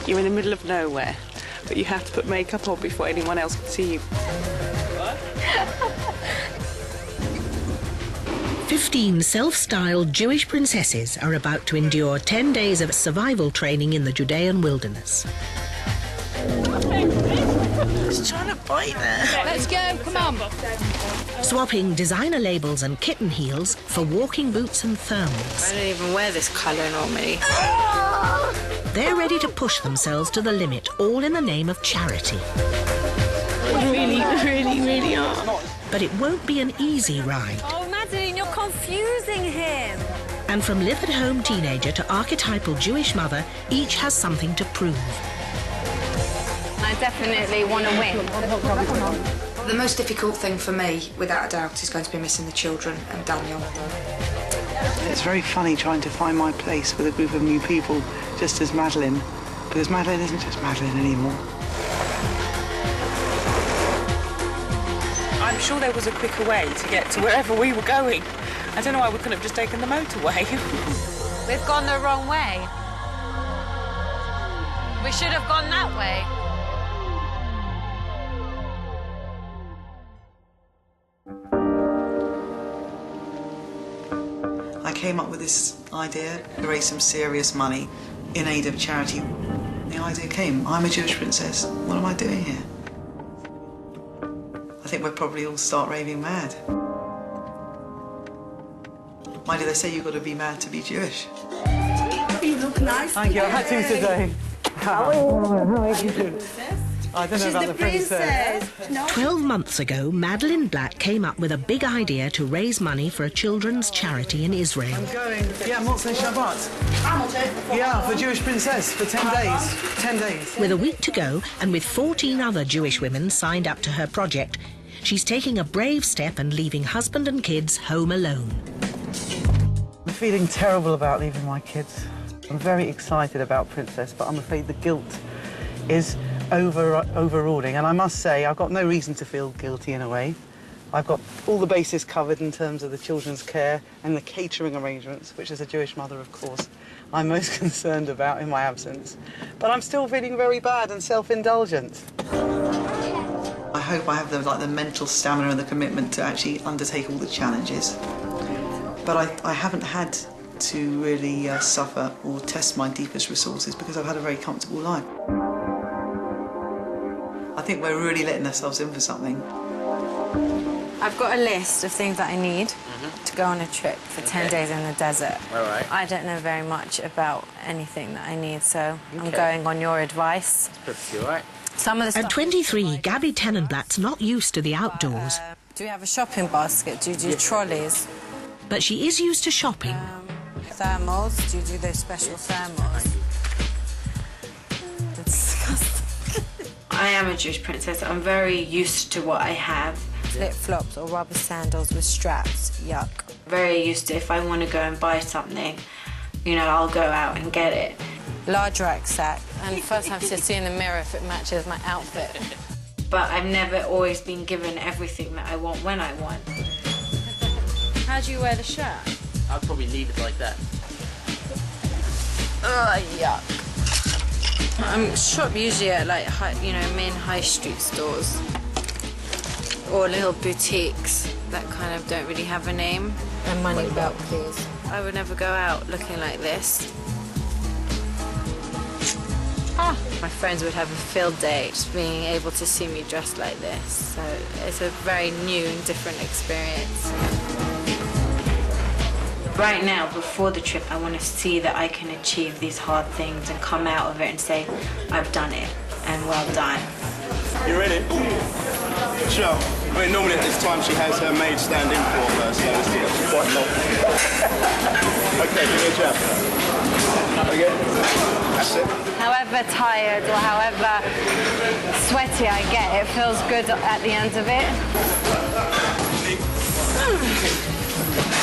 You're in the middle of nowhere, but you have to put makeup on before anyone else can see you. 15 self-styled Jewish princesses are about to endure 10 days of survival training in the Judean wilderness. It's trying to bite there. Let's go, come on. Swapping designer labels and kitten heels for walking boots and thermals. I don't even wear this colour normally. They're ready to push themselves to the limit, all in the name of charity. Really are. But it won't be an easy ride. Oh, Madeline, you're confusing him. And from live-at-home teenager to archetypal Jewish mother, each has something to prove. I definitely want to win. The most difficult thing for me, without a doubt, is going to be missing the children and Daniel. It's very funny trying to find my place with a group of new people, just as Madeline, because Madeline isn't just Madeline anymore. I'm sure there was a quicker way to get to wherever we were going. I don't know why we couldn't have just taken the motorway. We've gone the wrong way. We should have gone that way. I came up with this idea to raise some serious money in aid of charity. The idea came, I'm a Jewish princess, what am I doing here? I think we'll probably all start raving mad. Mind you, they say you've got to be mad to be Jewish. You look nice. Thank you, I had to today. How are you? I don't know about the princess. 12 months ago, Madeline Black came up with a big idea to raise money for a children's charity in Israel. I'm going, Motzei Shabbat. Yeah, for Jewish princess, for 10 days. 10 days. With a week to go, and with 14 other Jewish women signed up to her project, she's taking a brave step and leaving husband and kids home alone. I'm feeling terrible about leaving my kids. I'm very excited about Princess, but I'm afraid the guilt is overruling. And I must say, I've got no reason to feel guilty in a way. I've got all the bases covered in terms of the children's care and the catering arrangements, which as a Jewish mother, of course, I'm most concerned about in my absence. But I'm still feeling very bad and self-indulgent. I hope I have the mental stamina and the commitment to actually undertake all the challenges. But I haven't had to really suffer or test my deepest resources because I've had a very comfortable life. I think we're really letting ourselves in for something. I've got a list of things that I need to go on a trip for 10 days in the desert. All right. I don't know very much about anything that I need, so I'm going on your advice. That's perfectly all right. Some of the At 23, Gabby Tenenblatt's not used to the outdoors. Do we have a shopping basket? Do you do trolleys? But she is used to shopping. Thermals? Do you do those special thermals? Disgusting. I am a Jewish princess. I'm very used to what I have. Flip-flops or rubber sandals with straps. Yuck. Very used to if I want to go and buy something, I'll go out and get it. Large rucksack. And first time to see in the mirror if it matches my outfit. But I've never always been given everything that I want when I want. How do you wear the shirt? I'd probably leave it like that. Ugh, yuck. I'm shop usually at main high street stores or little boutiques that kind of don't really have a name. And money belt, please. I would never go out looking like this. My friends would have a field day just being able to see me dressed like this. So it's a very new and different experience. Right now, before the trip, I want to see that I can achieve these hard things and come out of it and say, I've done it, and well done. You ready? Sure. Normally at this time she has her maid stand in for her, so it's quite long. Okay, give me a jab. Again. That's it. However tired or however sweaty I get, it feels good at the end of it.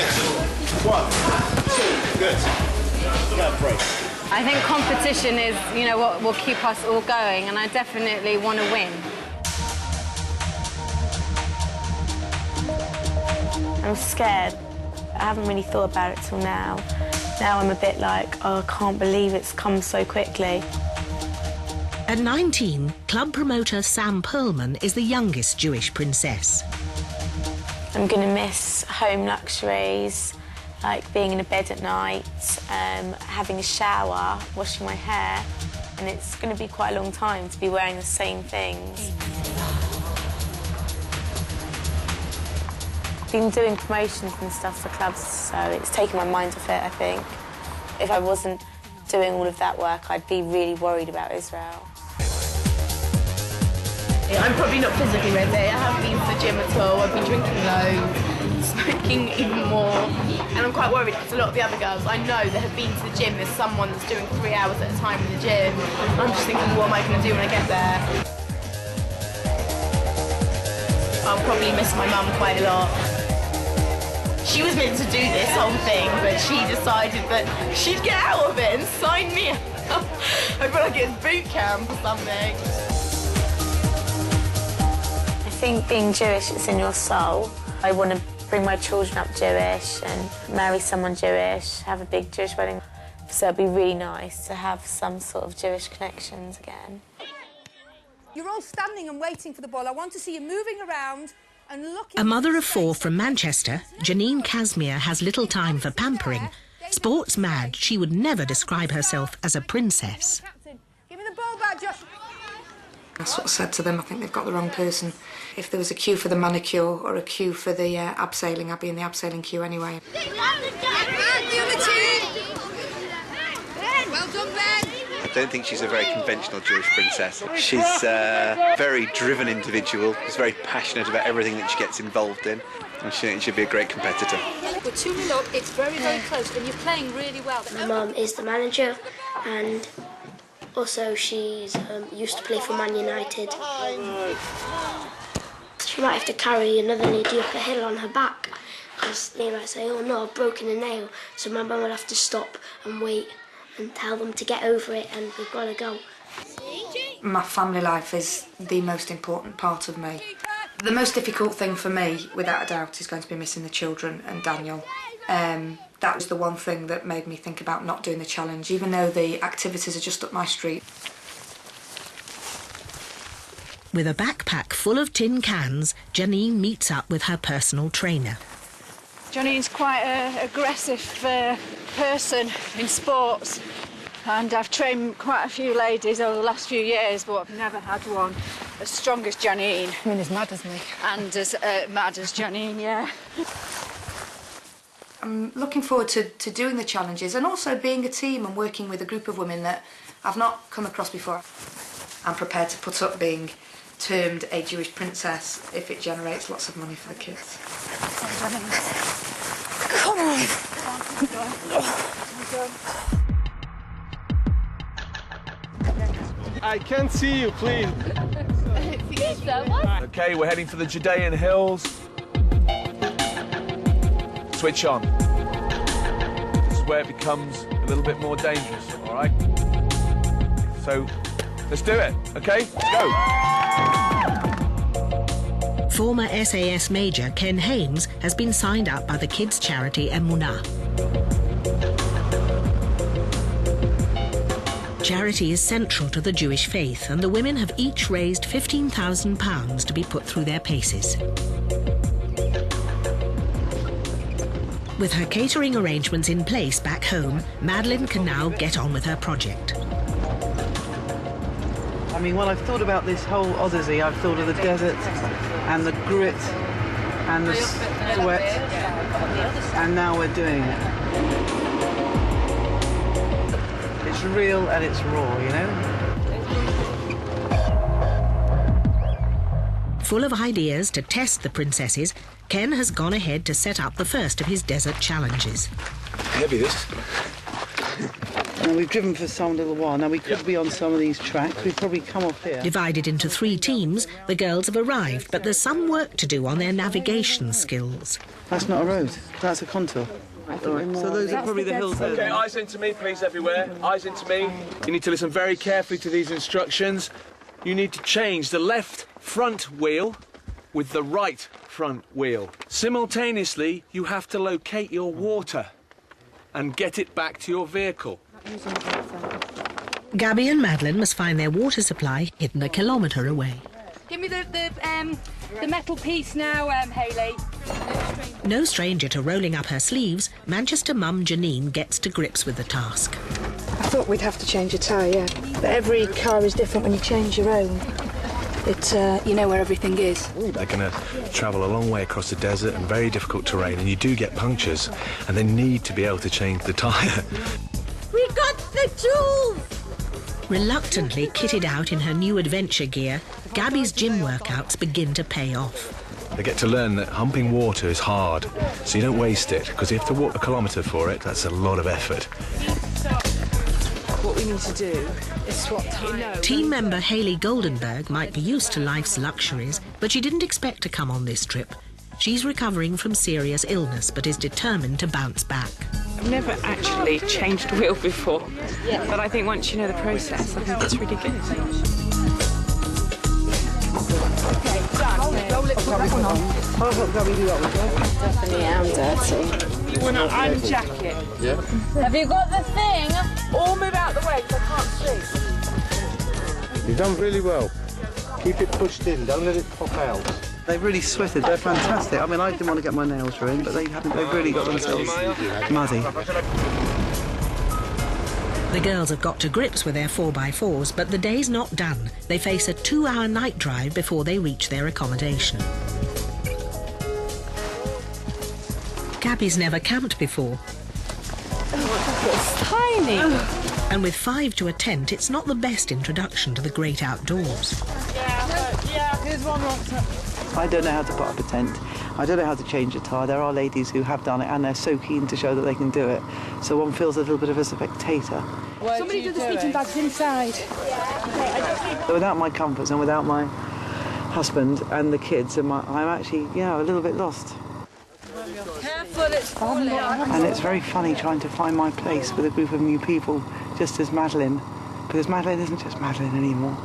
Excellent. 1, 2, good. Now break. I think competition is, what will keep us all going, and I definitely want to win. I'm scared. I haven't really thought about it till now. Now I'm a bit like, oh, I can't believe it's come so quickly. At 19, club promoter Sam Perlman is the youngest Jewish princess. I'm going to miss home luxuries, like being in a bed at night, having a shower, washing my hair, and it's going to be quite a long time to be wearing the same things. I've been doing promotions and stuff for clubs, so it's taken my mind off it, I think. If I wasn't doing all of that work, I'd be really worried about Israel. I'm probably not physically ready. I haven't been to the gym at all. I've been drinking loads, smoking even more. And I'm quite worried because a lot of the other girls I know that have been to the gym, there's someone that's doing 3 hours at a time in the gym. I'm just thinking, what am I going to do when I get there? I'll probably miss my mum quite a lot. She was meant to do this whole thing, but she decided that she'd get out of it and sign me up. I feel like it's boot camp or something. I think being Jewish is in your soul. I want to bring my children up Jewish and marry someone Jewish, have a big Jewish wedding. So it'd be really nice to have some sort of Jewish connections again. You're all standing and waiting for the ball. I want to see you moving around and looking... A mother of 4 from Manchester, Janine Casimir has little time for pampering. Sports mad, she would never describe herself as a princess. Give me the ball back, Josh. I sort of said to them, I think they've got the wrong person. If there was a queue for the manicure or a queue for the abseiling, I'd be in the abseiling queue anyway. The other team! Well done, Ben! I don't think she's a very conventional Jewish princess. She's a very driven individual, who's very passionate about everything that she gets involved in, and she should be a great competitor. We're 2-0 up, it's very, very close, and you're playing really well. My mum is the manager, and also she's used to play for Man United. She might have to carry another lady up a hill on her back, because they might say, oh no, I've broken a nail, so my mum will have to stop and wait and tell them to get over it and we've got to go. My family life is the most important part of me. The most difficult thing for me, without a doubt, is going to be missing the children and Daniel. That was the one thing that made me think about not doing the challenge, even though the activities are just up my street. With a backpack full of tin cans, Janine meets up with her personal trainer. Janine's quite an aggressive person in sports, and I've trained quite a few ladies over the last few years, but I've never had one as strong as Janine. I mean, as mad as me. And as mad as Janine, yeah. I'm looking forward to doing the challenges and also being a team and working with a group of women that I've not come across before. I'm prepared to put up being termed a Jewish princess if it generates lots of money for the kids. Come on! I can't see you, please. Okay, we're heading for the Judean hills. Switch on. This is where it becomes a little bit more dangerous, all right? So, let's do it, okay? Let's go. Former SAS Major Ken Hames has been signed up by the kids' charity Emunah. Charity is central to the Jewish faith, and the women have each raised £15,000 to be put through their paces. With her catering arrangements in place back home, Madeline can now get on with her project. I mean, when I've thought about this whole odyssey, I've thought of the desert and the grit and the sweat, and now we're doing it. It's real and it's raw, you know? Full of ideas to test the princesses, Ken has gone ahead to set up the first of his desert challenges. Heavy, this. Now, we've driven for some little while. Now, we could be on some of these tracks. We've probably come off here. Divided into 3 teams, the girls have arrived, but there's some work to do on their navigation skills. That's not a road. That's a contour. So those are probably the hills there. Okay, eyes into me, please, everywhere. Eyes into me. You need to listen very carefully to these instructions. You need to change the left front wheel with the right front wheel. Simultaneously, you have to locate your water and get it back to your vehicle. Gabby and Madeline must find their water supply hidden a kilometre away. Give me the metal piece now, Hayley. No stranger to rolling up her sleeves, Manchester mum Janine gets to grips with the task. I thought we'd have to change a tyre, yeah. But every car is different when you change your own. It's, you know where everything is. They're going to travel a long way across the desert and very difficult terrain, and you do get punctures, and they need to be able to change the tyre. We got the tools! Reluctantly kitted out in her new adventure gear, Gabby's gym workouts begin to pay off. They get to learn that humping water is hard, so you don't waste it, because you have to walk a kilometre for it. That's a lot of effort. What we need to do is swap tyres. Team member Hayley Goldenberg might be used to life's luxuries, but she didn't expect to come on this trip. She's recovering from serious illness, but is determined to bounce back. I've never actually changed a wheel before, but I think once you know the process, I think it's really good. Definitely am dirty. You want to unjacket? Yeah. Have you got the thing? All move out the way because I can't see. You've done really well. Keep it pushed in, don't let it pop out. They've really sweated. They're fantastic. I mean, I didn't want to get my nails ruined, but they haven't. They've really got themselves muddy. The girls have got to grips with their 4x4s, but the day's not done. They face a 2-hour night drive before they reach their accommodation. Gabby's never camped before. It's tiny. And with 5 to a tent, it's not the best introduction to the great outdoors. Here's one rock. I don't know how to put up a tent. I don't know how to change a tyre. There are ladies who have done it, and they're so keen to show that they can do it. So one feels a little bit of a spectator. Somebody do the sleeping bags inside. So without my comforts and without my husband and the kids, I'm actually, a little bit lost. Careful, it's falling. And it's very funny trying to find my place with a group of new people, just as Madeline, because Madeline isn't just Madeline anymore.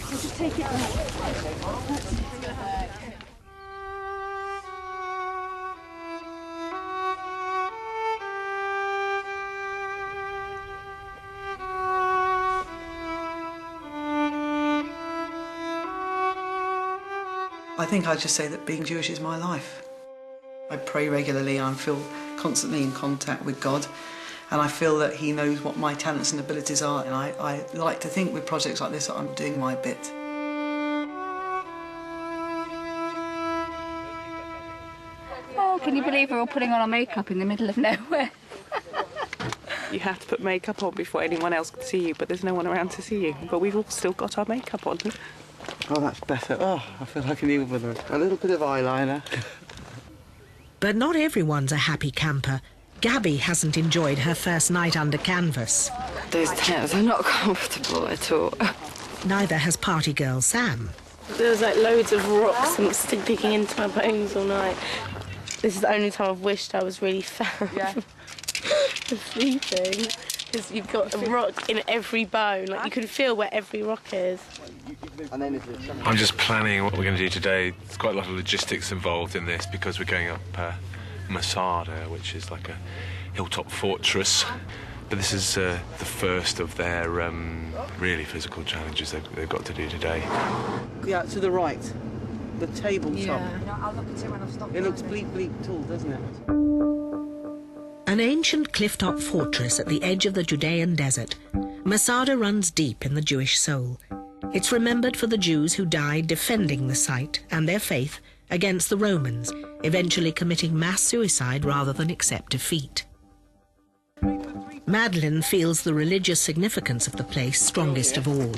Just take it back. I think I'd just say that being Jewish is my life. I pray regularly, I feel constantly in contact with God, and I feel that He knows what my talents and abilities are, and I like to think with projects like this that I'm doing my bit. Oh, can you believe we're all putting on our makeup in the middle of nowhere? You have to put makeup on before anyone else can see you, but there's no one around to see you. But we've all still got our makeup on. Oh, that's better. Oh, I feel like an evil with a little bit of eyeliner. But not everyone's a happy camper. Gabby hasn't enjoyed her first night under canvas. Those tents are not comfortable at all. Neither has party girl Sam. There was like loads of rocks and stick digging into my bones all night. This is the only time I've wished I was really fat. Yeah. Sleeping. Because you've got a rock in every bone. Like you can feel where every rock is. I'm just planning what we're going to do today. There's quite a lot of logistics involved in this because we're going up Masada, which is like a hilltop fortress. But this is the first of their really physical challenges they've got to do today. Yeah, to the right. The tabletop. Yeah. I'll look at it when I've stopped. It looks bleak tall, doesn't it? An ancient cliff-top fortress at the edge of the Judean desert, Masada runs deep in the Jewish soul. It's remembered for the Jews who died defending the site and their faith against the Romans, eventually committing mass suicide rather than accept defeat. Madeline feels the religious significance of the place strongest of all.